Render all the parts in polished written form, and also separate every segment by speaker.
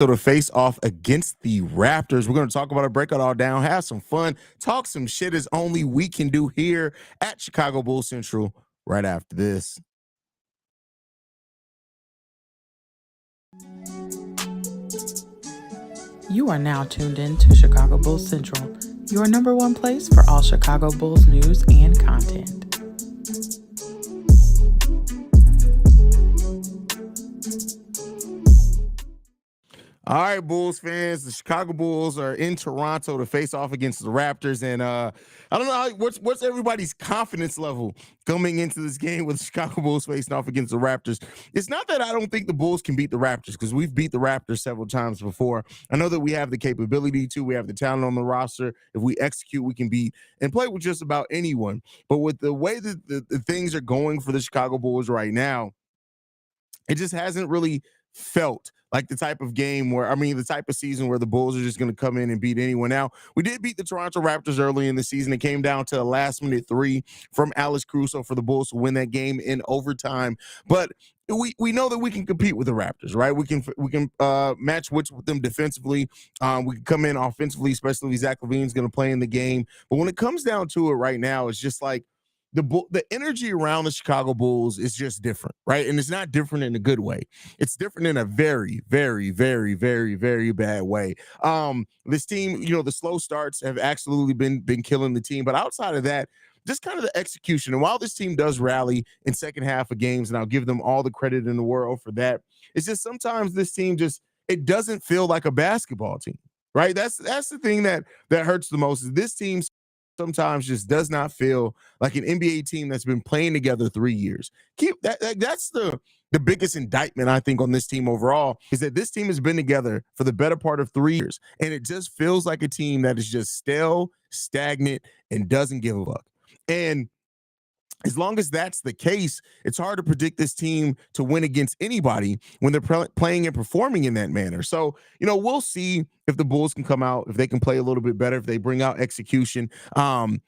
Speaker 1: To face off against the Raptors. We're going to talk about it, break it all down, have some fun, talk some shit as only we can do here at Chicago Bulls Central right after this.
Speaker 2: You are now tuned in to Chicago Bulls Central, your number one place for all Chicago Bulls news and content.
Speaker 1: All right, Bulls fans, the Chicago Bulls are in Toronto to face off against the Raptors, and I don't know what's everybody's confidence level coming into this game with the Chicago Bulls facing off against the Raptors. It's not that I don't think the Bulls can beat the Raptors, because we've beat the Raptors several times before. I know that we have the capability to, we have the talent on the roster. If we execute, we can beat and play with just about anyone. But with the way that the things are going for the Chicago Bulls right now, it just hasn't really felt like the type of game where, the type of season where the Bulls are just going to come in and beat anyone. Now, we did beat the Toronto Raptors early in the season. It came down to a last-minute three from Alex Caruso for the Bulls to win that game in overtime. But we know that we can compete with the Raptors, right? We can match wits with them defensively. We can come in offensively, especially if Zach LaVine's going to play in the game. But when it comes down to it right now, it's just like, the energy around the Chicago Bulls is just different, right? And it's not different in a good way. It's different in a very, very, very, very, very bad way. This team, the slow starts have absolutely been killing the team. But outside of that, just kind of the execution. And while this team does rally in second half of games, and I'll give them all the credit in the world for that, it's just sometimes this team it doesn't feel like a basketball team, right? That's the thing that hurts the most. Is this team sometimes just does not feel like an NBA team that's been playing together 3 years. That's the biggest indictment, I think, on this team overall, is that this team has been together for the better part of 3 years, and it just feels like a team that is just stale, stagnant, and doesn't give a fuck. And as long as that's the case, it's hard to predict this team to win against anybody when they're playing and performing in that manner. So, we'll see if the Bulls can come out, if they can play a little bit better, if they bring out execution, and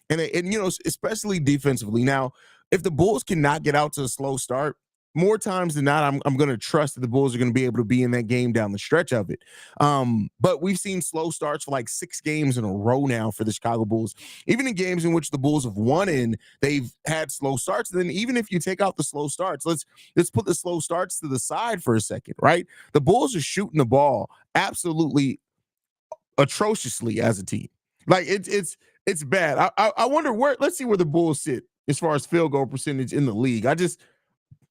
Speaker 1: especially defensively. Now, if the Bulls cannot get out to a slow start, more times than not, I'm going to trust that the Bulls are going to be able to be in that game down the stretch of it. But we've seen slow starts for like 6 games in a row now for the Chicago Bulls. Even in games in which the Bulls have won in, they've had slow starts. Then even if you take out the slow starts, let's put the slow starts to the side for a second, right? The Bulls are shooting the ball absolutely atrociously as a team. Like it's bad. I wonder let's see where the Bulls sit as far as field goal percentage in the league.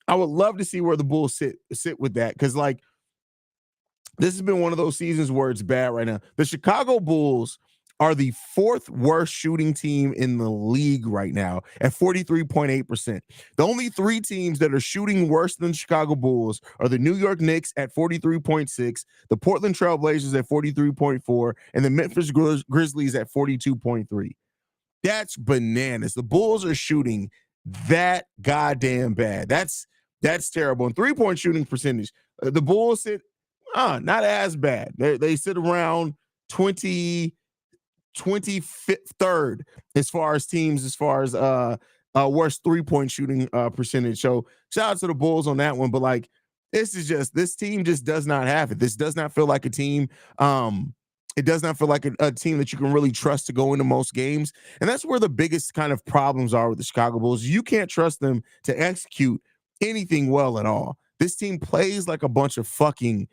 Speaker 1: I would love to see where the Bulls sit with that, because this has been one of those seasons where it's bad right now. The Chicago Bulls are the 4th worst shooting team in the league right now at 43.8%. The only 3 teams that are shooting worse than the Chicago Bulls are the New York Knicks at 43.6, the Portland Trailblazers at 43.4, and the Memphis Grizzlies at 42.3. That's bananas. The Bulls are shooting that goddamn bad. That's terrible. And 3-point shooting percentage, the Bulls sit not as bad. They sit around 23rd as far as teams, as far as worst 3-point shooting percentage. So shout out to the Bulls on that one. But this team just does not have it. This does not feel like a team. It does not feel like a team that you can really trust to go into most games. And that's where the biggest kind of problems are with the Chicago Bulls. You can't trust them to execute anything well at all. This team plays like a bunch of fucking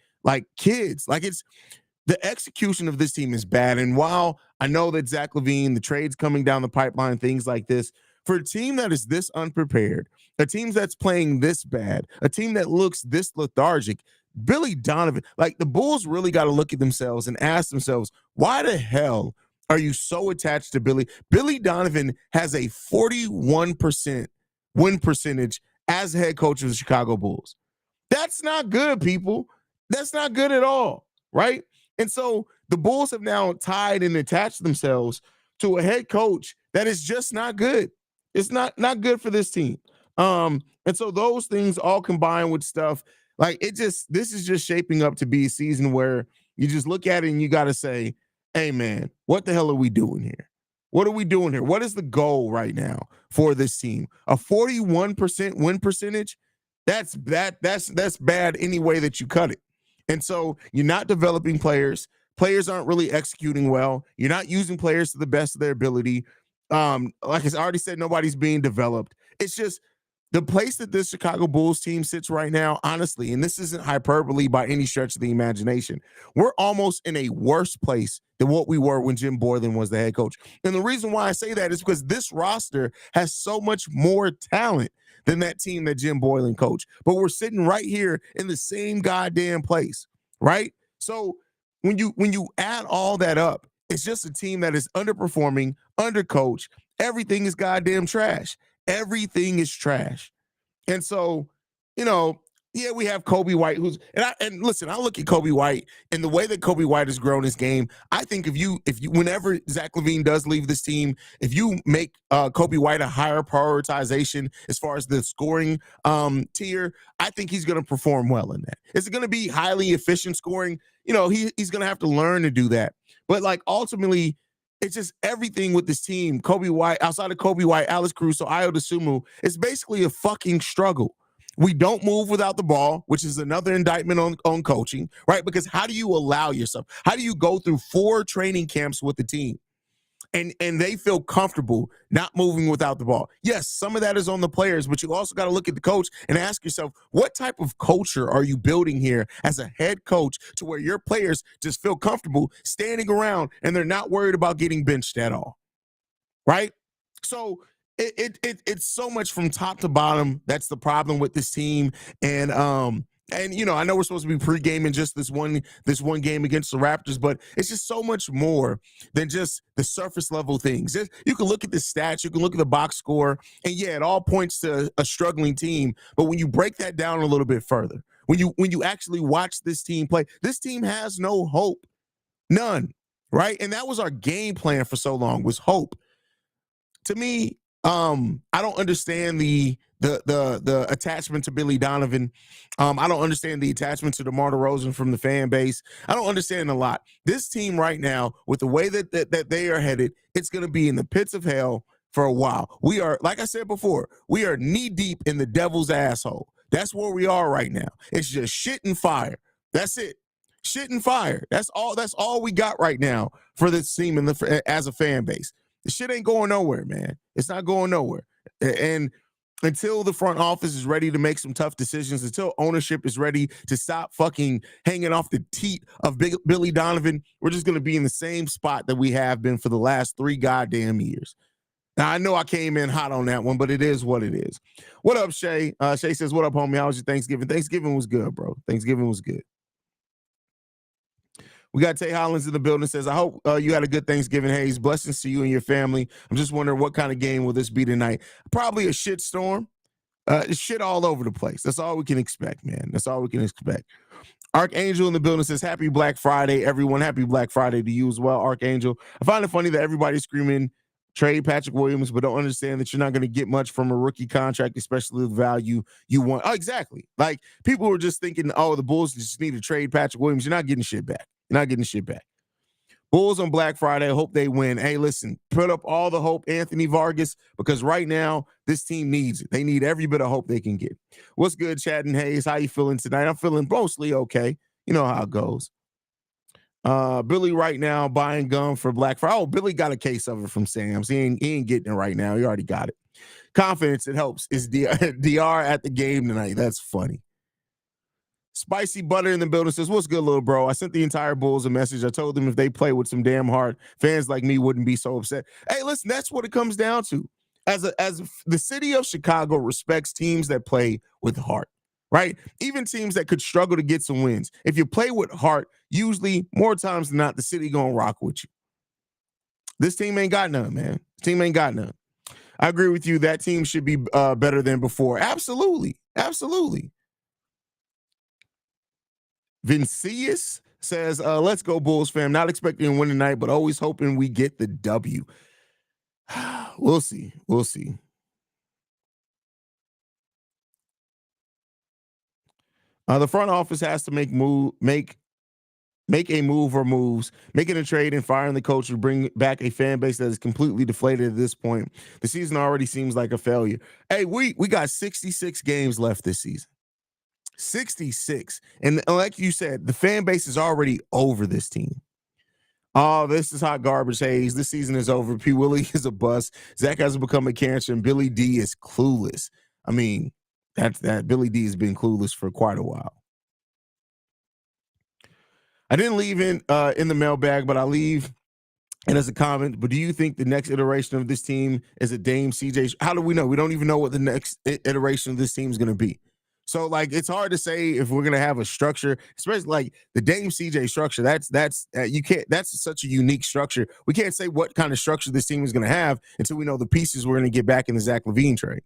Speaker 1: kids. The execution of this team is bad. And while I know that Zach LaVine, the trades coming down the pipeline, things like this, for a team that is this unprepared, a team that's playing this bad, a team that looks this lethargic, Billy Donovan, the Bulls really got to look at themselves and ask themselves, why the hell are you so attached to Billy? Billy Donovan has a 41% win percentage as head coach of the Chicago Bulls. That's not good, people. That's not good at all, right? And so the Bulls have now tied and attached themselves to a head coach that is just not good. It's not good for this team. And so those things all combined with stuff, this is just shaping up to be a season where you just look at it and you got to say, hey, man, what the hell are we doing here? What are we doing here? What is the goal right now for this team? A 41% win percentage? That's bad any way that you cut it. And so you're not developing players. Players aren't really executing well. You're not using players to the best of their ability. Like I already said, nobody's being developed. It's just the place that this Chicago Bulls team sits right now, honestly, and this isn't hyperbole by any stretch of the imagination, we're almost in a worse place than what we were when Jim Boylan was the head coach. And the reason why I say that is because this roster has so much more talent than that team that Jim Boylan coached. But we're sitting right here in the same goddamn place, right? So when you add all that up, it's just a team that is underperforming, undercoached. Everything is goddamn trash. Everything is trash. And so, yeah, we have Kobe White, and listen, I look at Kobe White and the way that Kobe White has grown his game. I think if you whenever Zach LaVine does leave this team, if you make Kobe White a higher prioritization as far as the scoring tier, I think he's going to perform well in that. Is it going to be highly efficient scoring? He's going to have to learn to do that. But like ultimately, it's just everything with this team. Kobe White, outside of Kobe White, Alex Caruso, Ayo Dosunmu, it's basically a fucking struggle. We don't move without the ball, which is another indictment on coaching, right? Because how do you allow yourself? How do you go through 4 training camps with the team and they feel comfortable not moving without the ball? Yes, some of that is on the players, but you also got to look at the coach and ask yourself, what type of culture are you building here as a head coach to where your players just feel comfortable standing around and they're not worried about getting benched at all, right? So it's so much from top to bottom. That's the problem with this team. And I know we're supposed to be pre-gaming just this one game against the Raptors, but it's just so much more than just the surface level things. You can look at the stats, you can look at the box score, and yeah, it all points to a struggling team. But when you break that down a little bit further, when you actually watch this team play, this team has no hope, none, right? And that was our game plan for so long, was hope. To me, I don't understand the attachment to Billy Donovan. I don't understand the attachment to DeMar DeRozan from the fan base. I don't understand a lot. This team right now, with the way that they are headed, it's going to be in the pits of hell for a while. We are, like I said before, we are knee deep in the devil's asshole. That's where we are right now. It's just shit and fire. That's it. Shit and fire. That's all we got right now for this team as a fan base. The shit ain't going nowhere, man. It's not going nowhere. And until the front office is ready to make some tough decisions, until ownership is ready to stop fucking hanging off the teat of Billy Donovan, we're just going to be in the same spot that we have been for the last 3 goddamn years. Now, I know I came in hot on that one, but it is what it is. What up, Shay? Shay says, what up, homie? How was your Thanksgiving? Thanksgiving was good, bro. Thanksgiving was good. We got Tay Hollins in the building. Says, I hope you had a good Thanksgiving, Haize. Blessings to you and your family. I'm just wondering what kind of game will this be tonight? Probably a shit storm. Shit all over the place. That's all we can expect, man. That's all we can expect. Archangel in the building says, happy Black Friday, everyone. Happy Black Friday to you as well, Archangel. I find it funny that everybody's screaming trade Patrick Williams, but don't understand that you're not going to get much from a rookie contract, especially the value you want. Oh, exactly. Like, people were just thinking, the Bulls just need to trade Patrick Williams. You're not getting shit back. You're not getting shit back. Bulls on Black Friday. Hope they win. Hey, listen, put up all the hope, Anthony Vargas, because right now this team needs it. They need every bit of hope they can get. What's good, Chad and Haize? How you feeling tonight? I'm feeling mostly okay. You know how it goes. Billy right now buying gum for Black Friday. Oh, Billy got a case of it from Sam's. He ain't getting it right now. He already got it. Confidence, it helps. Is DR at the game tonight? That's funny. Spicy Butter in the building says, what's good, little bro? I sent the entire Bulls a message. I told them if they play with some damn heart, fans like me wouldn't be so upset. Hey, listen, that's what it comes down to. As the city of Chicago respects teams that play with heart, right? Even teams that could struggle to get some wins. If you play with heart, usually more times than not, the city gonna rock with you. This team ain't got none, man. This team ain't got none. I agree with you. That team should be better than before. Absolutely. Absolutely. Vincius says, let's go Bulls, fam. Not expecting to win tonight, but always hoping we get the W. We'll see. We'll see. The front office has to make a move or moves. Making a trade and firing the coach would bring back a fan base that is completely deflated at this point. The season already seems like a failure. Hey, we got 66 games left this season. 66. And like you said, the fan base is already over this team. Oh, this is hot garbage, Haize. This season is over. P. Willie is a bust. Zach hasn't become a cancer, and Billy D is clueless. I mean, that Billy D has been clueless for quite a while. I didn't leave in the mailbag, but I leave and as a comment. But do you think the next iteration of this team is a Dame CJ? How do we know? We don't even know what the next iteration of this team is going to be. So like, it's hard to say if we're going to have a structure, especially like the Dame CJ structure. That's you can't. That's such a unique structure. We can't say what kind of structure this team is going to have until we know the pieces we're going to get back in the Zach LaVine trade.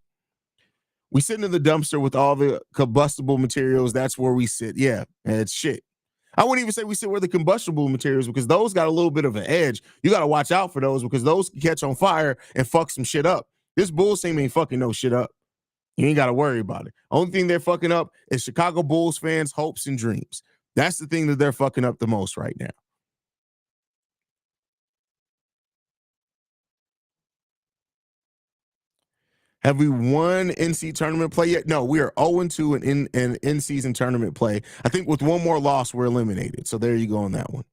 Speaker 1: We sit in the dumpster with all the combustible materials. That's where we sit. Yeah, and it's shit. I wouldn't even say we sit where the combustible materials, because those got a little bit of an edge. You got to watch out for those, because those can catch on fire and fuck some shit up. This Bulls team ain't fucking no shit up. You ain't got to worry about it. Only thing they're fucking up is Chicago Bulls fans' hopes and dreams. That's the thing that they're fucking up the most right now. Have we won NC tournament play yet? No, we are 0-2 in in-season tournament play. I think with one more loss, we're eliminated. So there you go on that one.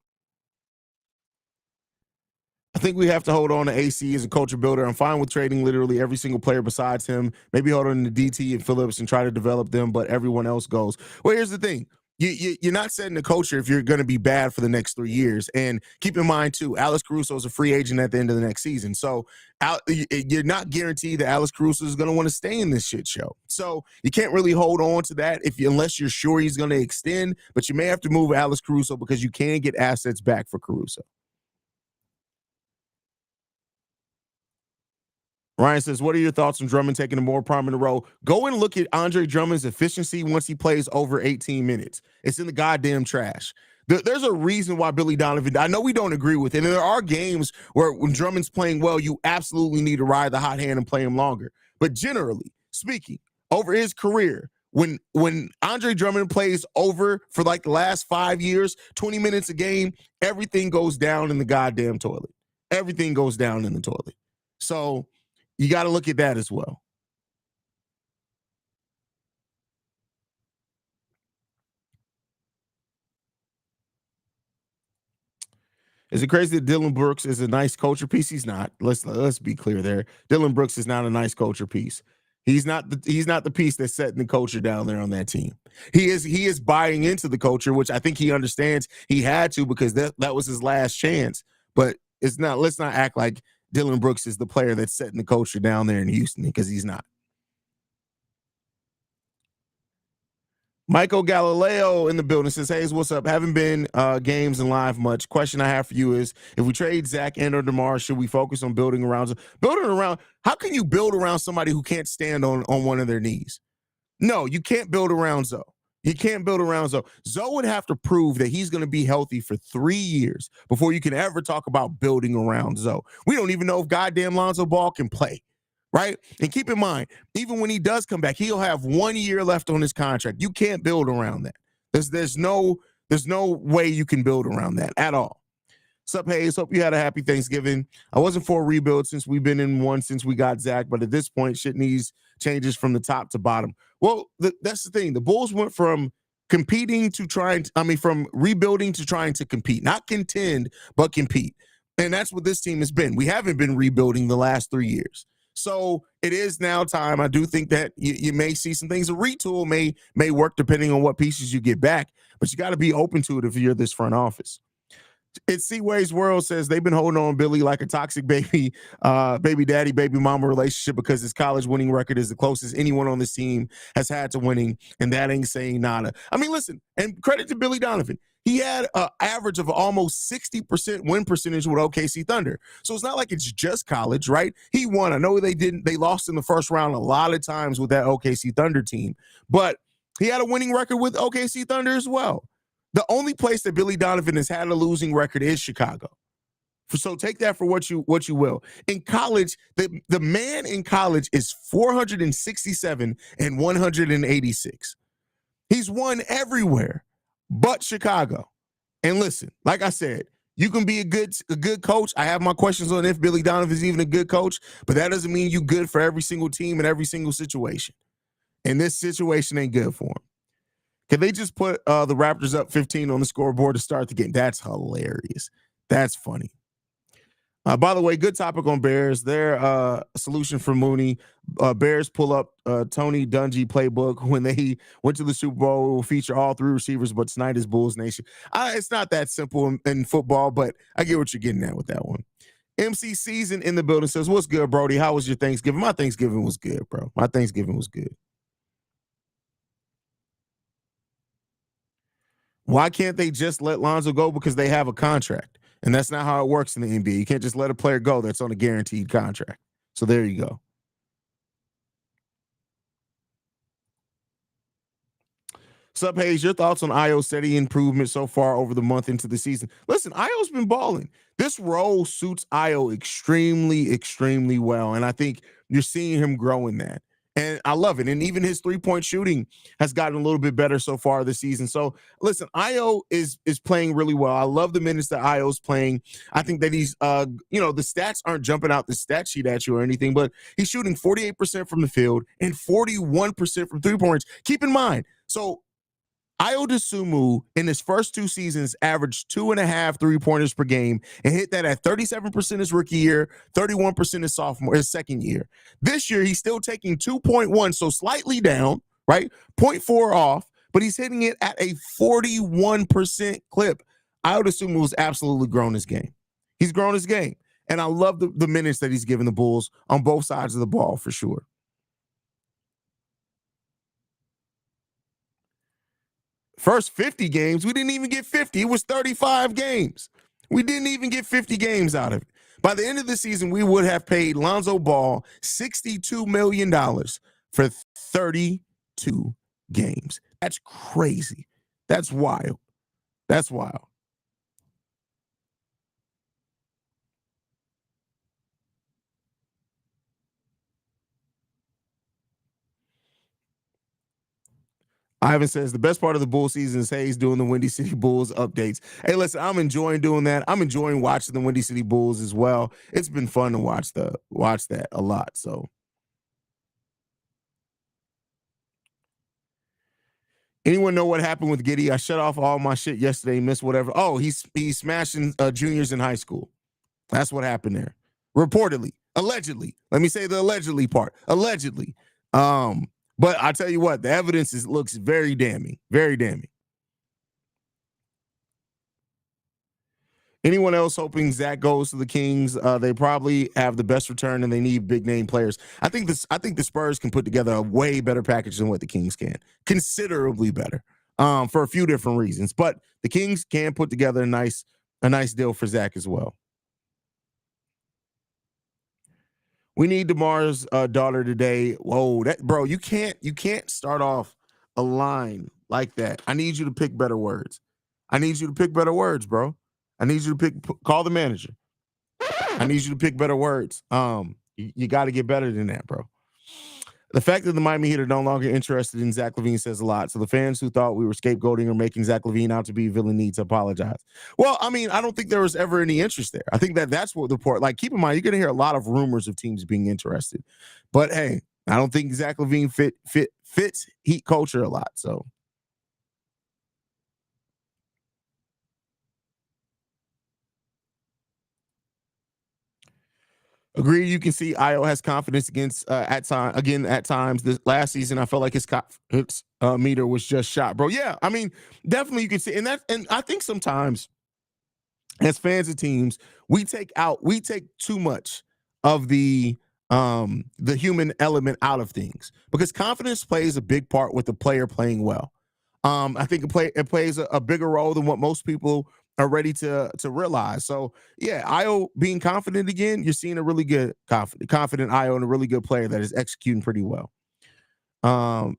Speaker 1: I think we have to hold on to AC as a culture builder. I'm fine with trading literally every single player besides him. Maybe hold on to DT and Phillips and try to develop them, but everyone else goes. Well, here's the thing. You're not setting the culture if you're going to be bad for the next 3 years. And keep in mind, too, Alex Caruso is a free agent at the end of the next season. So you're not guaranteed that Alex Caruso is going to want to stay in this shit show. So you can't really hold on to that unless you're sure he's going to extend. But you may have to move Alex Caruso because you can get assets back for Caruso. Ryan says, what are your thoughts on Drummond taking a more prominent role? Go and look at Andre Drummond's efficiency once he plays over 18 minutes. It's in the goddamn trash. There's a reason why Billy Donovan, I know we don't agree with it, and there are games where when Drummond's playing well, you absolutely need to ride the hot hand and play him longer. But generally speaking, over his career, when Andre Drummond plays over for like the last 5 years, 20 minutes a game, everything goes down in the goddamn toilet. Everything goes down in the toilet. So you got to look at that as well. Is it crazy that Dylan Brooks is a nice culture piece? He's not. Let's be clear there. Dylan Brooks is not a nice culture piece. He's not the piece that's setting the culture down there on that team. He is buying into the culture, which I think he understands he had to, because that was his last chance. But it's not. Let's not act like Dylan Brooks is the player that's setting the culture down there in Houston, because he's not. Michael Galileo in the building says, Haize, what's up? Haven't been games and live much. Question I have for you is, if we trade Zach and or DeMar, should we focus on building around? How can you build around somebody who can't stand on one of their knees? No, you can't build around Zoe. You can't build around Zoe. Zoe would have to prove that he's going to be healthy for 3 years before you can ever talk about building around Zoe. We don't even know if goddamn Lonzo Ball can play. Right? And keep in mind, even when he does come back, he'll have 1 year left on his contract. You can't build around that. There's no way you can build around that at all. Sup, Haize? Hope you had a happy Thanksgiving. I wasn't for a rebuild since we've been in one since we got Zach, but at this point, shit needs changes from the top to bottom. Well, that's the thing. The Bulls went from rebuilding to trying to compete, not contend, but compete. And that's what this team has been. We haven't been rebuilding the last 3 years. So it is now time. I do think that you may see some things. A retool may work depending on what pieces you get back, but you got to be open to it if you're this front office. It's Seaway's World says they've been holding on Billy like a toxic baby daddy, baby mama relationship, because his college winning record is the closest anyone on this team has had to winning, and that ain't saying nada. I mean, listen, and credit to Billy Donovan. He had an average of almost 60% win percentage with OKC Thunder. So it's not like it's just college, right? He won. I know they lost in the first round a lot of times with that OKC Thunder team, but he had a winning record with OKC Thunder as well. The only place that Billy Donovan has had a losing record is Chicago. So take that for what you will. In college, the man in college is 467 and 186. He's won everywhere but Chicago. And listen, like I said, you can be a good coach. I have my questions on if Billy Donovan is even a good coach, but that doesn't mean you good for every single team and every single situation. And this situation ain't good for him. Can they just put the Raptors up 15 on the scoreboard to start the game? That's hilarious. That's funny. By the way, good topic on Bears. Their solution for Mooney, Bears pull up Tony Dungy playbook when they went to the Super Bowl. It will feature all three receivers, but tonight is Bulls Nation. It's not that simple in football, but I get what you're getting at with that one. MC Season in the building says, "What's good, Brody? How was your Thanksgiving?" My Thanksgiving was good, bro. My Thanksgiving was good. Why can't they just let Lonzo go? Because they have a contract. And that's not how it works in the NBA. You can't just let a player go that's on a guaranteed contract. So there you go. Sup, Haize, your thoughts on Io's steady improvement so far over the month into the season? Listen, Io's been balling. This role suits Io extremely, extremely well. And I think you're seeing him grow in that. And I love it. And even his three-point shooting has gotten a little bit better so far this season. So listen, Io is playing really well. I love the minutes that Io's playing. I think that he's the stats aren't jumping out the stat sheet at you or anything, but he's shooting 48% from the field and 41% from three-pointers. Keep in mind, so Ayo Dosunmu in his first two seasons averaged 2.5 3-pointers per game and hit that at 37% his rookie year, 31% his second year. This year, he's still taking 2.1, so slightly down, right? 0.4 off, but he's hitting it at a 41% clip. Ayo Dosunmu has absolutely grown his game. He's grown his game. And I love the minutes that he's given the Bulls on both sides of the ball for sure. First 50 games, we didn't even get 50. It was 35 games. We didn't even get 50 games out of it. By the end of the season, we would have paid Lonzo Ball $62 million for 32 games. That's crazy. That's wild. That's wild. Ivan says the best part of the Bull season is Haize doing the Windy City Bulls updates. Hey, listen, I'm enjoying doing that. I'm enjoying watching the Windy City Bulls as well. It's been fun to watch that a lot. So anyone know what happened with Giddy? I shut off all my shit yesterday, missed whatever. Oh, he's smashing juniors in high school. That's what happened there. Reportedly, allegedly. Let me say the allegedly part. Allegedly. But I tell you what, the evidence looks very damning. Very damning. Anyone else hoping Zach goes to the Kings? They probably have the best return and they need big name players. I think the Spurs can put together a way better package than what the Kings can. Considerably better. For a few different reasons. But the Kings can put together a nice deal for Zach as well. We need DeMar's daughter today. Whoa, bro, you can't start off a line like that. I need you to pick better words. I need you to pick better words, bro. I need you to call the manager. I need you to pick better words. You got to get better than that, bro. The fact that the Miami Heat are no longer interested in Zach LaVine says a lot. So the fans who thought we were scapegoating or making Zach LaVine out to be a villain need to apologize. Well, I mean, I don't think there was ever any interest there. I think that's what the part. Like, keep in mind, you're going to hear a lot of rumors of teams being interested. But hey, I don't think Zach LaVine fits Heat culture a lot. So. Agreed. You can see Io has confidence at times. This last season, I felt like his meter was just shot, bro. Yeah, I mean, definitely you can see, and I think sometimes as fans of teams, we take too much of the human element out of things because confidence plays a big part with the player playing well. I think it plays a bigger role than what most people are ready to realize. So yeah, Io being confident again, you're seeing a really good confident Io and a really good player that is executing pretty well. Not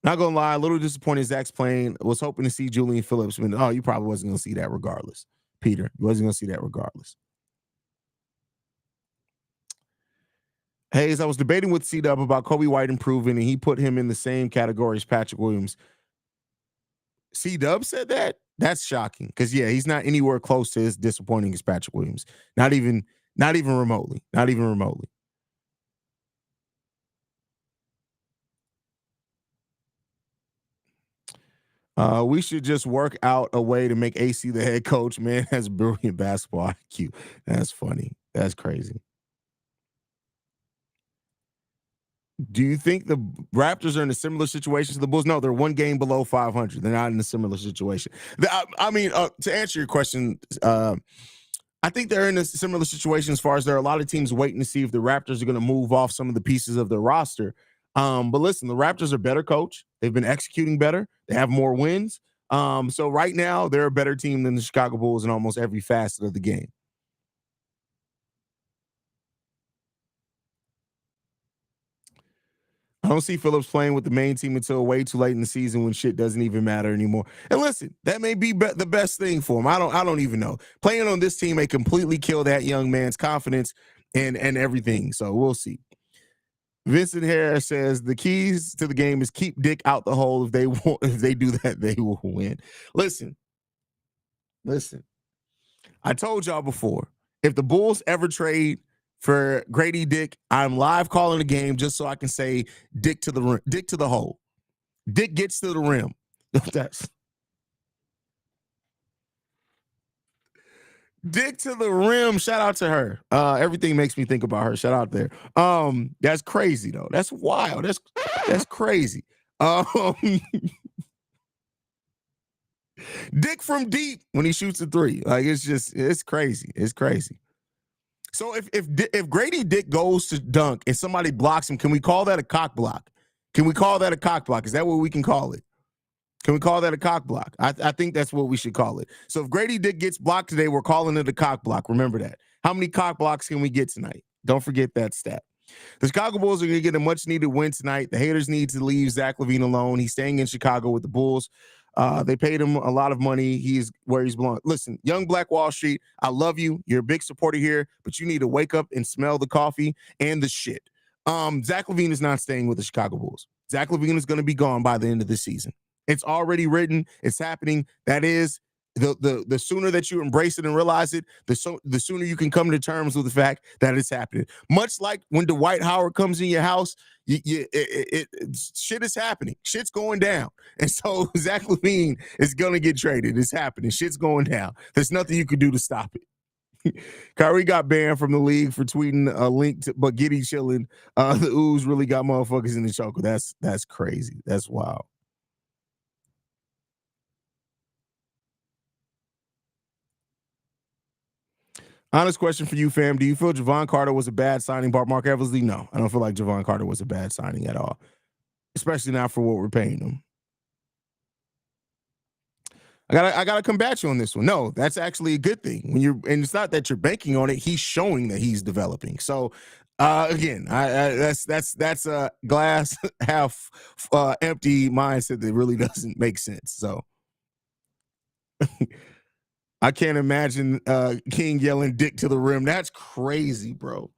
Speaker 1: gonna lie, a little disappointed Zach's playing. Was hoping to see Julian Phillips. You probably wasn't gonna see that regardless. Peter, you wasn't gonna see that regardless. Haize, I was debating with C-Dub about Kobe White improving, and he put him in the same category as Patrick Williams. C-Dub said that? That's shocking because, yeah, he's not anywhere close to as disappointing as Patrick Williams. Not even remotely. Not even remotely. We should just work out a way to make AC the head coach. Man, that's brilliant basketball IQ. That's funny. That's crazy. Do you think the Raptors are in a similar situation to the Bulls? No, they're one game below 500. They're not in a similar situation. I mean, to answer your question, I think they're in a similar situation as far as there are a lot of teams waiting to see if the Raptors are going to move off some of the pieces of their roster. But listen, the Raptors are better coached. They've been executing better. They have more wins. So right now, they're a better team than the Chicago Bulls in almost every facet of the game. I don't see Phillips playing with the main team until way too late in the season when shit doesn't even matter anymore. And listen, that may be the best thing for him. I don't even know. Playing on this team may completely kill that young man's confidence and everything. So we'll see. Vincent Harris says the keys to the game is keep Dick out the hole. If they do that, they will win. Listen. I told y'all before, if the Bulls ever trade for Grady Dick, I'm live calling the game just so I can say Dick to the hole. Dick gets to the rim. That's Dick to the rim. Shout out to her. Everything makes me think about her. Shout out there. That's crazy though. That's wild. That's crazy. Dick from deep when he shoots a three. Like it's crazy. It's crazy. So if Grady Dick goes to dunk and somebody blocks him, can we call that a cock block? Can we call that a cock block? Is that what we can call it? Can we call that a cock block? I think that's what we should call it. So if Grady Dick gets blocked today, we're calling it a cock block. Remember that. How many cock blocks can we get tonight? Don't forget that stat. The Chicago Bulls are going to get a much-needed win tonight. The haters need to leave Zach LaVine alone. He's staying in Chicago with the Bulls. They paid him a lot of money. He's where he's belong. Listen, young Black Wall Street, I love you. You're a big supporter here, but you need to wake up and smell the coffee and the shit. Zach LaVine is not staying with the Chicago Bulls. Zach LaVine is going to be gone by the end of the season. It's already written. It's happening. That is the sooner that you embrace it and realize it, the sooner you can come to terms with the fact that it's happening. Much like when Dwight Howard comes in your house, shit is happening. Shit's going down. And so Zach LaVine is going to get traded. It's happening. Shit's going down. There's nothing you can do to stop it. Kyrie got banned from the league for tweeting a link to but Giddy chilling. The ooze really got motherfuckers in the choker. That's crazy. That's wild. Honest question for you, fam. Do you feel Javon Carter was a bad signing? Mark Eversley? No, I don't feel like Javon Carter was a bad signing at all, especially not for what we're paying him. I gotta combat you on this one. No, that's actually a good thing. And it's not that you're banking on it. He's showing that he's developing. So again, that's a glass half empty mindset that really doesn't make sense. So I can't imagine King yelling Dick to the rim. That's crazy, bro.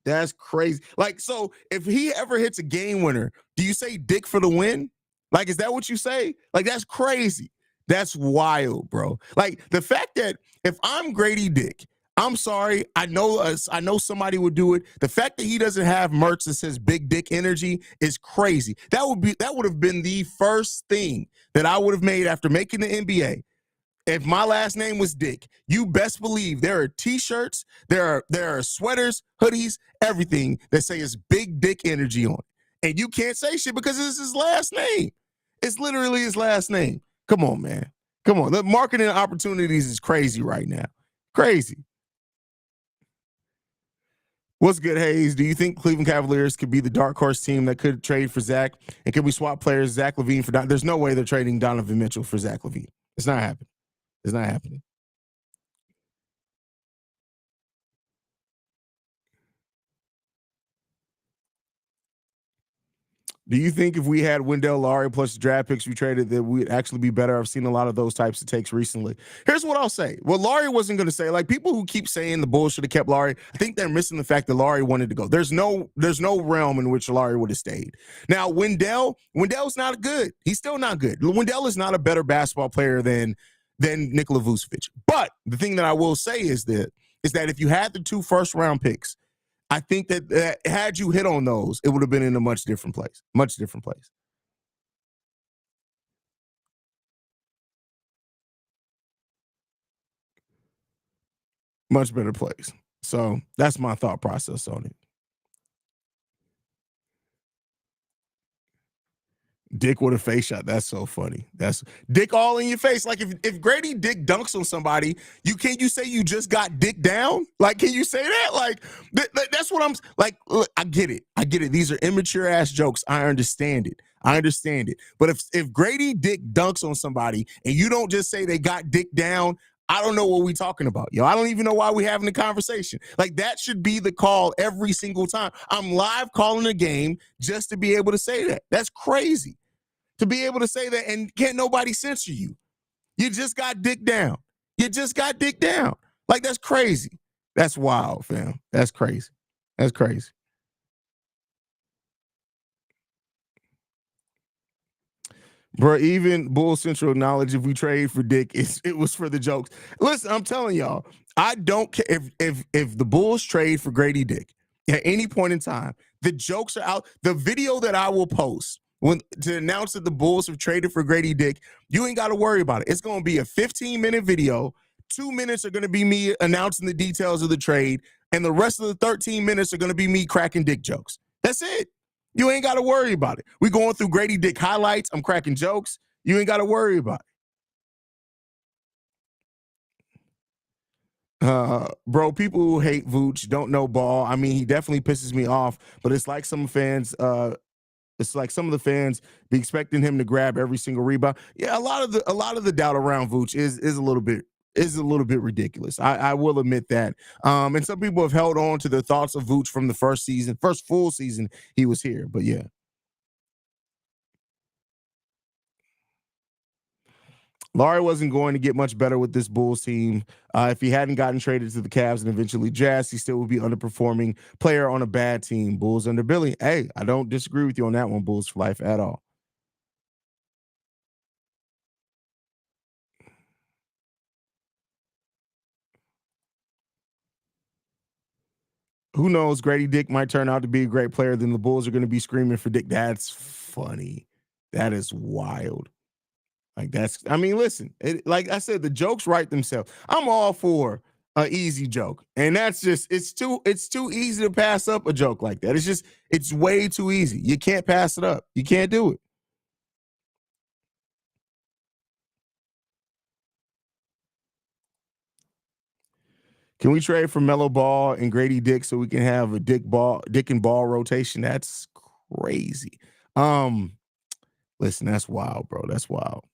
Speaker 1: That's crazy. Like, so if he ever hits a game winner, do you say Dick for the win? Like, is that what you say? Like, that's crazy. That's wild, bro. Like the fact that if I'm Grady Dick, I'm sorry, I know somebody would do it. The fact that he doesn't have merch that says Big Dick Energy is crazy. That would have been the first thing that I would have made after making the NBA. If my last name was Dick, you best believe there are t-shirts, there are sweaters, hoodies, everything that say it's Big Dick Energy on it. And you can't say shit because it's his last name. It's literally his last name. Come on, man. Come on. The marketing opportunities is crazy right now. Crazy. What's good, Haize? Do you think Cleveland Cavaliers could be the dark horse team that could trade for Zach? And can we swap players, Zach LaVine for There's no way they're trading Donovan Mitchell for Zach LaVine. It's not happening. It's not happening. Do you think if we had Wendell Laurie plus the draft picks we traded that we'd actually be better? I've seen a lot of those types of takes recently. Here's what I'll say. Well, Laurie wasn't going to say, like people who keep saying the Bulls should have kept Laurie, I think they're missing the fact that Laurie wanted to go. There's no realm in which Laurie would have stayed. Now, Wendell's not good. He's still not good. Wendell is not a better basketball player than Nikola Vucevic. But the thing that I will say is that if you had the 2 first-round picks, I think that had you hit on those, it would have been in a much different place. Much different place. Much better plays. So that's my thought process on it. Dick with a face shot. That's so funny. That's Dick all in your face. Like if Grady Dick dunks on somebody, you say you just got Dick down? Like, can you say that? Like that's what I'm like. Look, I get it. I get it. These are immature ass jokes. I understand it. I understand it. But if Grady Dick dunks on somebody and you don't just say they got Dick down, I don't know what we talking about, yo. I don't even know why we having the conversation. Like that should be the call every single time. I'm live calling a game just to be able to say that. That's crazy to be able to say that and can't nobody censor you. You just got dick down. You just got dick down. Like that's crazy. That's wild, fam. That's crazy. That's crazy. Bro, even Bull Central acknowledged if we trade for Dick, it was for the jokes. Listen, I'm telling y'all, I don't care if the Bulls trade for Grady Dick at any point in time. The jokes are out. The video that I will post when to announce that the Bulls have traded for Grady Dick, you ain't got to worry about it. It's going to be a 15-minute video. 2 minutes are going to be me announcing the details of the trade, and the rest of the 13 minutes are going to be me cracking Dick jokes. That's it. You ain't got to worry about it. We going through Grady Dick highlights. I'm cracking jokes. You ain't got to worry about it. Bro, people who hate Vooch don't know ball. I mean, he definitely pisses me off, but it's like some fans, it's like some of the fans be expecting him to grab every single rebound. Yeah, a lot of the doubt around Vooch is a little bit ridiculous. I will admit that. And some people have held on to their thoughts of Vooch from the first full season he was here. But yeah. Laurie wasn't going to get much better with this Bulls team. If he hadn't gotten traded to the Cavs and eventually Jazz, he still would be underperforming player on a bad team. Bulls under Billy. Hey, I don't disagree with you on that one, Bulls for life at all. Who knows? Grady Dick might turn out to be a great player. Then the Bulls are going to be screaming for Dick. That's funny. That is wild. Like that's. I mean, listen. Like I said, the jokes write themselves. I'm all for an easy joke, and that's just it's too easy to pass up a joke like that. It's way too easy. You can't pass it up. You can't do it. Can we trade for Mellow Ball and Grady Dick so we can have a Dick and Ball rotation? That's crazy. Um, Listen, that's wild, bro. That's wild.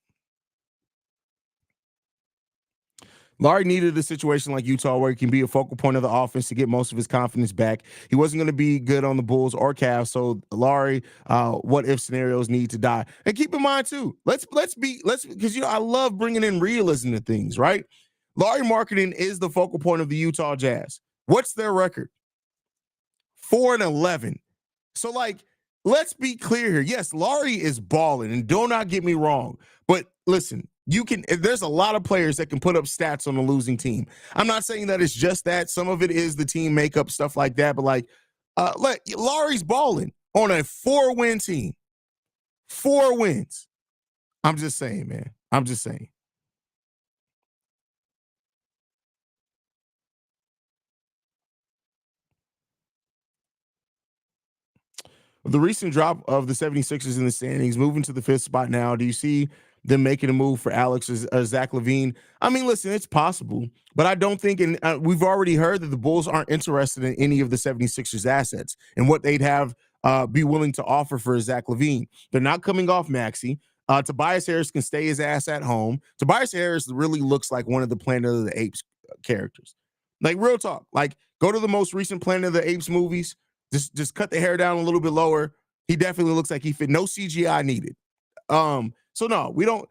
Speaker 1: Larry needed a situation like Utah where he can be a focal point of the offense to get most of his confidence back. He wasn't going to be good on the Bulls or Cavs, so Larry, what if scenarios need to die. And keep in mind too, let's because I love bringing in realism to things, right? Larry Marketing is the focal point of the Utah Jazz. What's their record? 4-11. So, like, let's be clear here. Yes, Laurie is balling, and do not get me wrong. But listen, there's a lot of players that can put up stats on a losing team. I'm not saying that it's just that. Some of it is the team makeup, stuff like that. But like, Laurie's balling on a 4-win team. 4 wins. I'm just saying, man. I'm just saying. The recent drop of the 76ers in the standings, moving to the fifth spot now, do you see them making a move for Alex or Zach LaVine? I mean, listen, it's possible, but I don't think, and we've already heard that the Bulls aren't interested in any of the 76ers assets and what they'd have be willing to offer for Zach LaVine. They're not coming off Maxey. Tobias Harris can stay his ass at home. Tobias Harris really looks like one of the Planet of the Apes characters. Like, real talk. Like, go to the most recent Planet of the Apes movies. Just cut the hair down a little bit lower. He definitely looks like he fit. No CGI needed. So no, we don't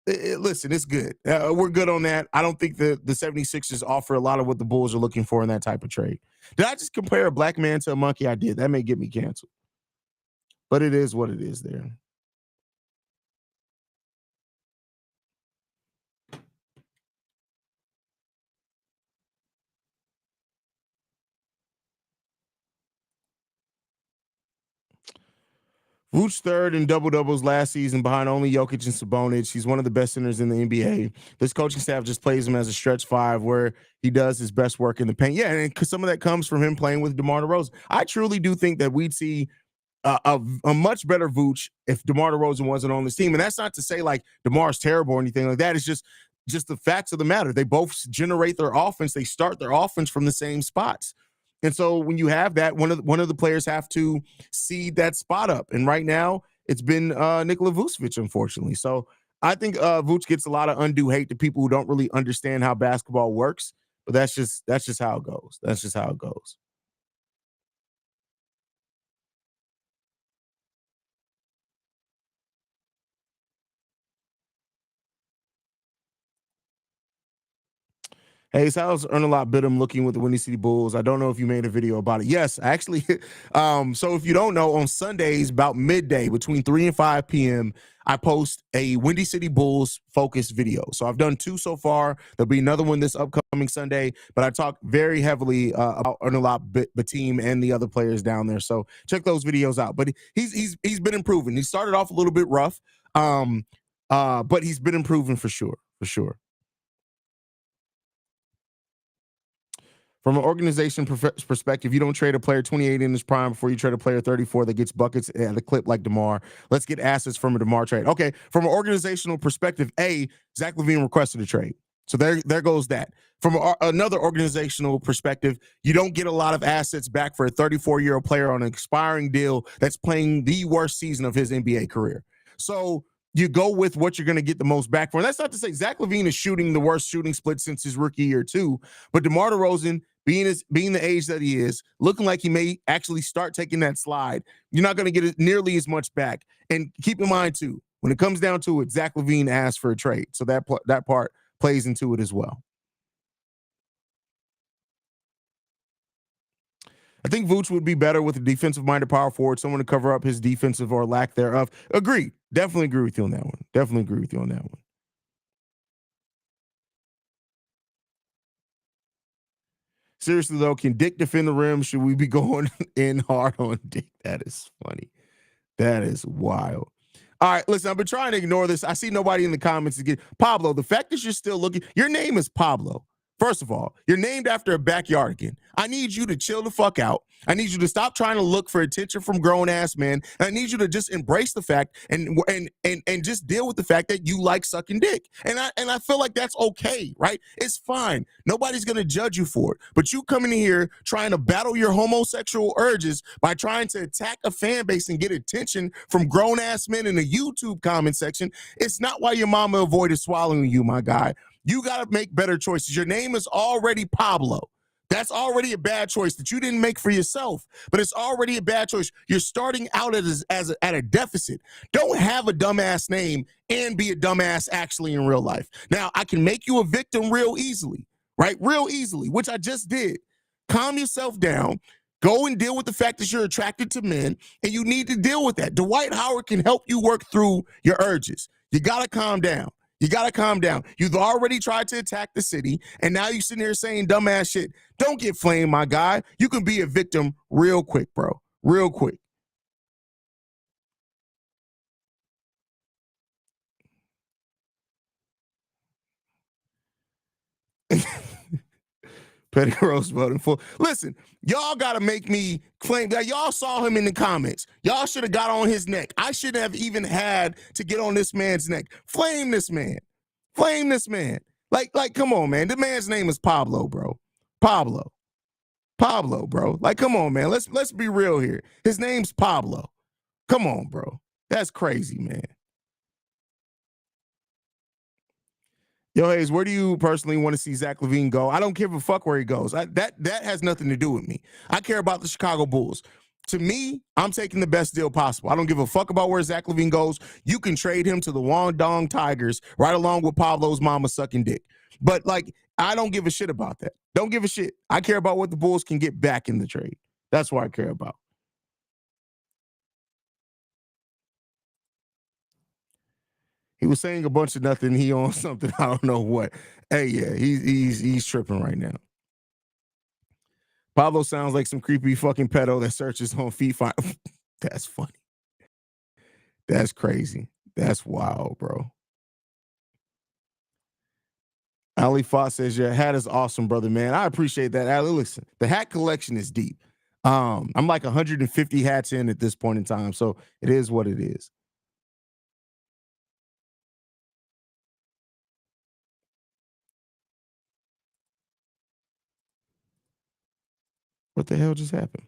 Speaker 1: listen, it's good. We're good on that. I don't think the 76ers offer a lot of what the Bulls are looking for in that type of trade. Did I just compare a black man to a monkey? I did. That may get me canceled. But it is what it is there. Vooch third in double doubles last season behind only Jokic and Sabonis. He's one of the best centers in the NBA. This coaching staff just plays him as a stretch five where he does his best work in the paint. Yeah, and some of that comes from him playing with DeMar DeRozan. I truly do think that we'd see a much better Vooch if DeMar DeRozan wasn't on this team. And that's not to say like DeMar's terrible or anything like that. It's just the facts of the matter. They both generate their offense. They start their offense from the same spots. And so when you have that, one of the players have to seed that spot up. And right now, it's been Nikola Vucevic, unfortunately. So I think Vooch gets a lot of undue hate to people who don't really understand how basketball works. But that's just how it goes. That's just how it goes. Hey, so how's Earn a Lot Bidham looking with the Windy City Bulls? I don't know if you made a video about it. Yes, actually. So if you don't know, on Sundays about midday between 3 and 5 p.m., I post a Windy City Bulls focused video. So I've done 2 so far. There'll be another one this upcoming Sunday, but I talk very heavily about Earn a Lot team and the other players down there. So check those videos out. But he's been improving. He started off a little bit rough, but he's been improving for sure, for sure. From an organization perspective, you don't trade a player 28 in his prime before you trade a player 34 that gets buckets at a clip like DeMar. Let's get assets from a DeMar trade. Okay, from an organizational perspective, Zach LaVine requested a trade. So there goes that. From another organizational perspective, you don't get a lot of assets back for a 34-year-old player on an expiring deal that's playing the worst season of his NBA career. So you go with what you're going to get the most back for. And that's not to say Zach LaVine is shooting the worst shooting split since his rookie year too, but DeMar DeRozan, being the age that he is, looking like he may actually start taking that slide, you're not going to get nearly as much back. And keep in mind too, when it comes down to it, Zach LaVine asked for a trade, so that part plays into it as well. I think Vooch would be better with a defensive-minded power forward, someone to cover up his defensive or lack thereof. Agreed. Definitely agree with you on that one. Definitely agree with you on that one. Seriously, though, can Dick defend the rim? Should we be going in hard on Dick? That is funny. That is wild. All right, listen, I've been trying to ignore this. I see nobody in the comments again. Pablo, the fact that you're still looking, your name is Pablo. First of all, you're named after a backyardigan. I need you to chill the fuck out. I need you to stop trying to look for attention from grown ass men. I need you to just embrace the fact and just deal with the fact that you like sucking dick. And I feel like that's okay, right? It's fine. Nobody's gonna judge you for it. But you coming in here trying to battle your homosexual urges by trying to attack a fan base and get attention from grown ass men in the YouTube comment section. It's not why your mama avoided swallowing you, my guy. You got to make better choices. Your name is already Pablo. That's already a bad choice that you didn't make for yourself, but it's already a bad choice. You're starting out at a deficit. Don't have a dumbass name and be a dumbass actually in real life. Now, I can make you a victim real easily, right? Real easily, which I just did. Calm yourself down. Go and deal with the fact that you're attracted to men, and you need to deal with that. Dwight Howard can help you work through your urges. You got to calm down. You got to calm down. You've already tried to attack the city, and now you're sitting here saying dumbass shit. Don't get flamed, my guy. You can be a victim real quick, bro. Real quick. Petty Rose voting for. Listen, y'all got to make me claim that y'all saw him in the comments. Y'all should have got on his neck. I shouldn't have even had to get on this man's neck. Flame this man. Flame this man. Like, come on, man. The man's name is Pablo, bro. Pablo. Pablo, bro. Like, come on, man. Let's be real here. His name's Pablo. Come on, bro. That's crazy, man. Yo, Haize, where do you personally want to see Zach LaVine go? I don't give a fuck where he goes. That has nothing to do with me. I care about the Chicago Bulls. To me, I'm taking the best deal possible. I don't give a fuck about where Zach LaVine goes. You can trade him to the Wandong Tigers right along with Pablo's mama sucking dick. But, like, I don't give a shit about that. Don't give a shit. I care about what the Bulls can get back in the trade. That's what I care about. He was saying a bunch of nothing. He on something. I don't know what. Hey, yeah, he's tripping right now. Pablo sounds like some creepy fucking pedo that searches on feet. That's funny. That's crazy. That's wild, bro. Ali Foss says your hat is awesome, brother, man. I appreciate that. Ali, listen, the hat collection is deep. I'm like 150 hats in at this point in time, so it is what it is. What the hell just happened?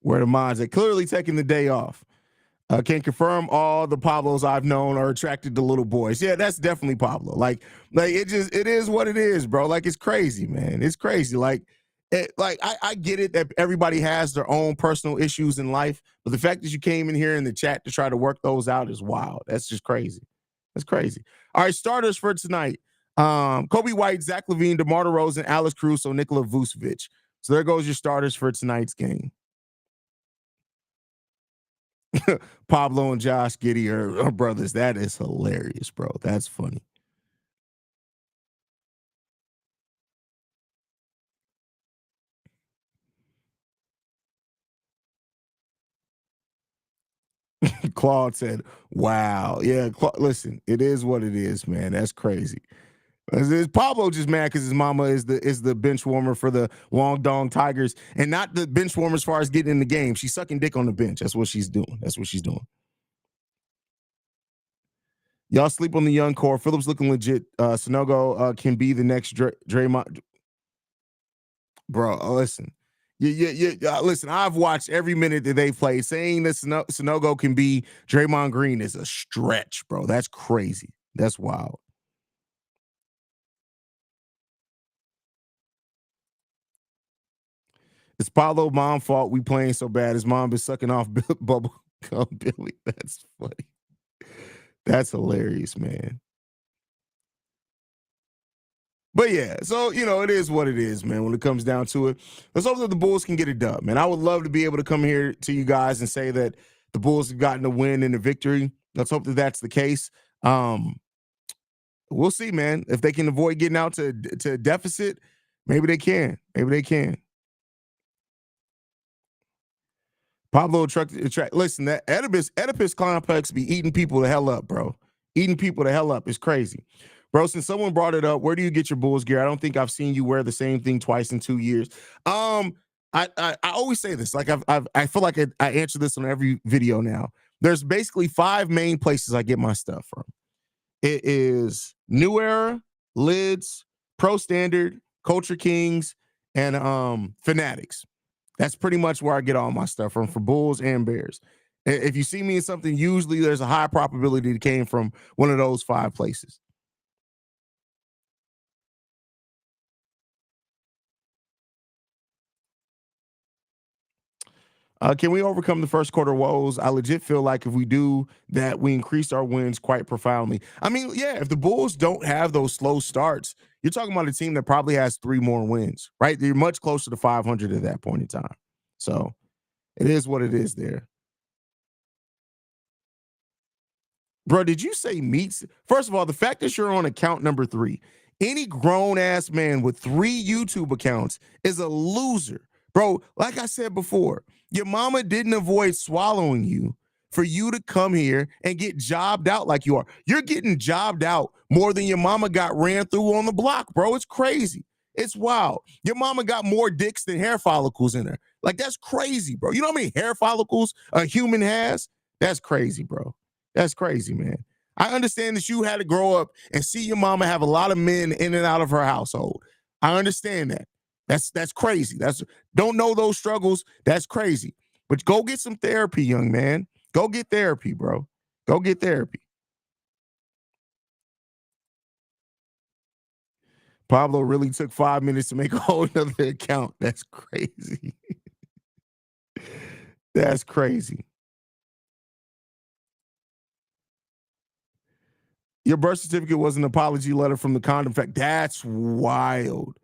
Speaker 1: Where the minds at? Clearly taking the day off. Can confirm all the Pablos I've known are attracted to little boys. Yeah, that's definitely Pablo. Like it is what it is, bro. Like it's crazy, man. It's crazy. I get it that everybody has their own personal issues in life, but the fact that you came in here in the chat to try to work those out is wild. That's just crazy. That's crazy. All right, starters for tonight. Kobe White, Zach LaVine, DeMar DeRozan, Alex Caruso, Nikola Vucevic. So there goes your starters for tonight's game. Pablo and Josh Giddey are brothers. That is hilarious, bro. That's funny. Claude said, "Wow, yeah." Listen, it is what it is, man. That's crazy. Is Pablo just mad because his mama is the bench warmer for the Long Dong Tigers, and not the bench warmer as far as getting in the game. She's sucking dick on the bench. That's what she's doing. That's what she's doing. Y'all sleep on the young core. Phillips looking legit. Sonogo can be the next Draymond. Bro, listen. Listen, I've watched every minute that they play. Saying that Sonogo can be Draymond Green is a stretch, bro. That's crazy. That's wild. It's Paulo mom fault we playing so bad. His mom been sucking off bubble gum Billy. That's funny. That's hilarious, man. But yeah, so it is what it is, man. When it comes down to it, let's hope that the Bulls can get it done, man. I would love to be able to come here to you guys and say that the Bulls have gotten a win and a victory. Let's hope that that's the case. We'll see, man. If they can avoid getting out to deficit, maybe they can. Maybe they can. Pablo truck. Listen, that Oedipus complex be eating people the hell up, bro. Eating people the hell up is crazy. Bro, since someone brought it up, where do you get your Bulls gear? I don't think I've seen you wear the same thing twice in 2 years. I always say this. Like I feel like I answer this on every video now. There's basically 5 main places I get my stuff from. It is New Era, Lids, Pro Standard, Culture Kings, and Fanatics. That's pretty much where I get all my stuff from for Bulls and Bears. If you see me in something, usually there's a high probability it came from one of those 5 places. Can we overcome the first quarter woes? I legit feel like if we do that, we increase our wins quite profoundly. I mean, yeah, if the Bulls don't have those slow starts, you're talking about a team that probably has 3 more wins, right? They're much closer to 500 at that point in time. So it is what it is there. Bro, did you say meats? First of all, the fact that you're on account number 3, any grown ass man with 3 YouTube accounts is a loser. Bro, like I said before, your mama didn't avoid swallowing you for you to come here and get jobbed out like you are. You're getting jobbed out more than your mama got ran through on the block, bro. It's crazy. It's wild. Your mama got more dicks than hair follicles in her. Like, that's crazy, bro. You know how many hair follicles a human has? That's crazy, bro. That's crazy, man. I understand that you had to grow up and see your mama have a lot of men in and out of her household. I understand that. That's crazy. Don't know those struggles. That's crazy. But go get some therapy, young man. Go get therapy, bro. Go get therapy. Pablo really took 5 minutes to make a whole nother account. That's crazy. That's crazy. Your birth certificate was an apology letter from the condom fact. That's wild.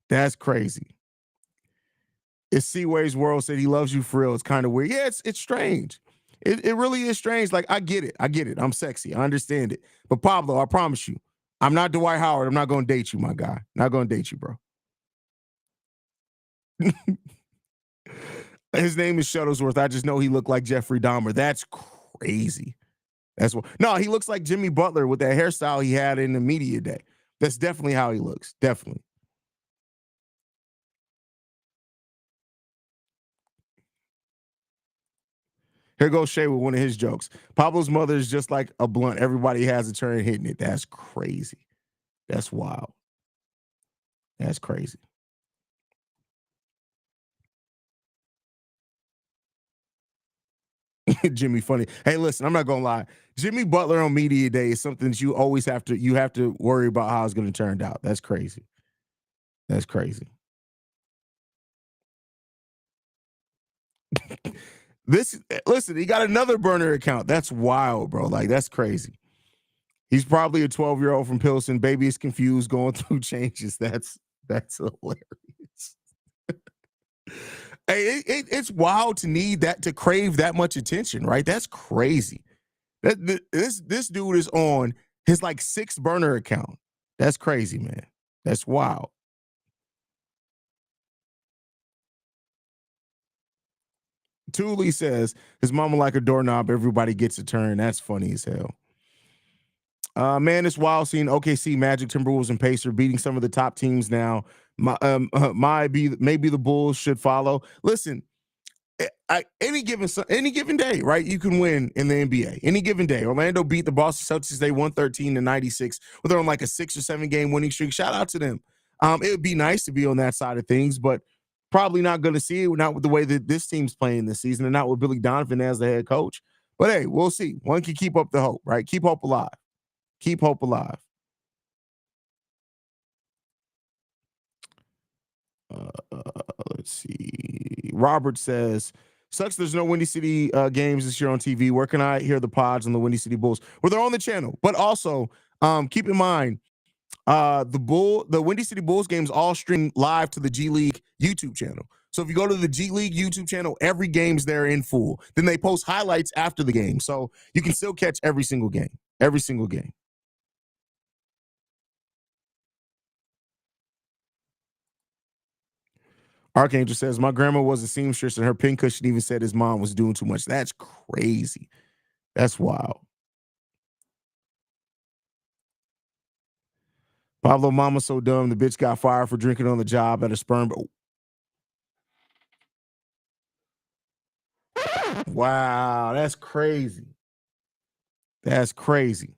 Speaker 1: That's crazy. It's Seaway's World said he loves you for real. It's kind of weird. Yeah, it's strange. It really is strange. Like, I get it. I get it. I'm sexy. I understand it. But Pablo, I promise you, I'm not Dwight Howard. I'm not going to date you, my guy. Not going to date you, bro. His name is Shuttlesworth. I just know he looked like Jeffrey Dahmer. That's crazy. That's what. No, he looks like Jimmy Butler with that hairstyle he had in the media day. That's definitely how he looks. Definitely. Here goes Shay with one of his jokes. Pablo's mother is just like a blunt. Everybody has a turn hitting it. That's crazy. That's wild. That's crazy. Jimmy funny. Hey, listen, I'm not gonna lie. Jimmy Butler on media day is something that you have to worry about how it's gonna turn out. That's crazy. That's crazy. This listen, he got another burner account. That's wild, bro. Like that's crazy. He's probably a 12-year-old from Pilsen. Baby is confused, going through changes. That's hilarious. Hey, it's wild to need that to crave that much attention, right? That's crazy. This dude is on his like sixth burner account. That's crazy, man. That's wild. Thule says his mama like a doorknob. Everybody gets a turn. That's funny as hell. Man, it's wild seeing OKC, Magic, Timberwolves, and Pacer beating some of the top teams now. Maybe the Bulls should follow. Listen, any given day, right? You can win in the NBA. Any given day. Orlando beat the Boston Celtics. They won 113-96. They're on like a 6 or 7 game winning streak. Shout out to them. It would be nice to be on that side of things, but probably not going to see it. Not with the way that this team's playing this season, and not with Billy Donovan as the head coach. But hey, we'll see. One can keep up the hope, right? Keep hope alive. Keep hope alive. Let's see. Robert says, sucks there's no Windy City games this year on TV. Where can I hear the pods on the Windy City Bulls? Well, they're on the channel. But also, keep in mind, the Windy City Bulls games all stream live to the G League YouTube channel. So if you go to the G League YouTube channel, every game's there in full. Then they post highlights after the game. So you can still catch every single game. Every single game. Archangel says, my grandma was a seamstress and her pincushion even said his mom was doing too much. That's crazy. That's wild. Pablo mama so dumb, the bitch got fired for drinking on the job at a sperm. Wow, that's crazy. That's crazy.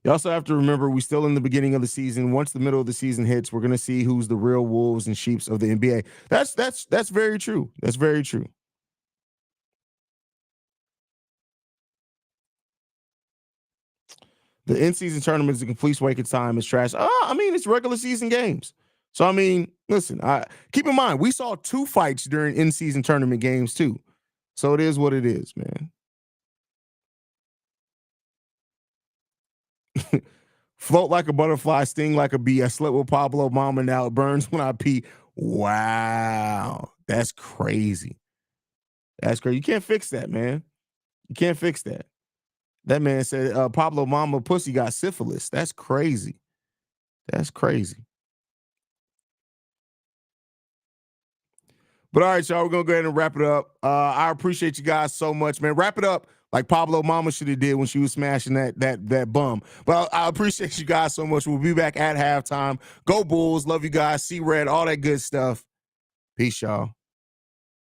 Speaker 1: You also have to remember we're still in the beginning of the season. Once the middle of the season hits, we're gonna see who's the real wolves and sheeps of the NBA. That's very true. That's very true. The in-season tournament is a complete waste of time. It's trash. I mean, it's regular season games. So I mean, listen. Keep in mind we saw 2 fights during in-season tournament games too. So it is what it is, man. Float like a butterfly, sting like a bee. I slept with Pablo Mama. Now it burns when I pee. Wow, that's crazy. That's crazy. You can't fix that, man. You can't fix that. That man said Pablo Mama pussy got syphilis. That's crazy. That's crazy. But all right, y'all, we're gonna go ahead and wrap it up. I appreciate you guys so much, man. Wrap it up like Pablo Mama should have did when she was smashing that bum. But I appreciate you guys so much. We'll be back at halftime. Go Bulls. Love you guys. See red. All that good stuff. Peace, y'all.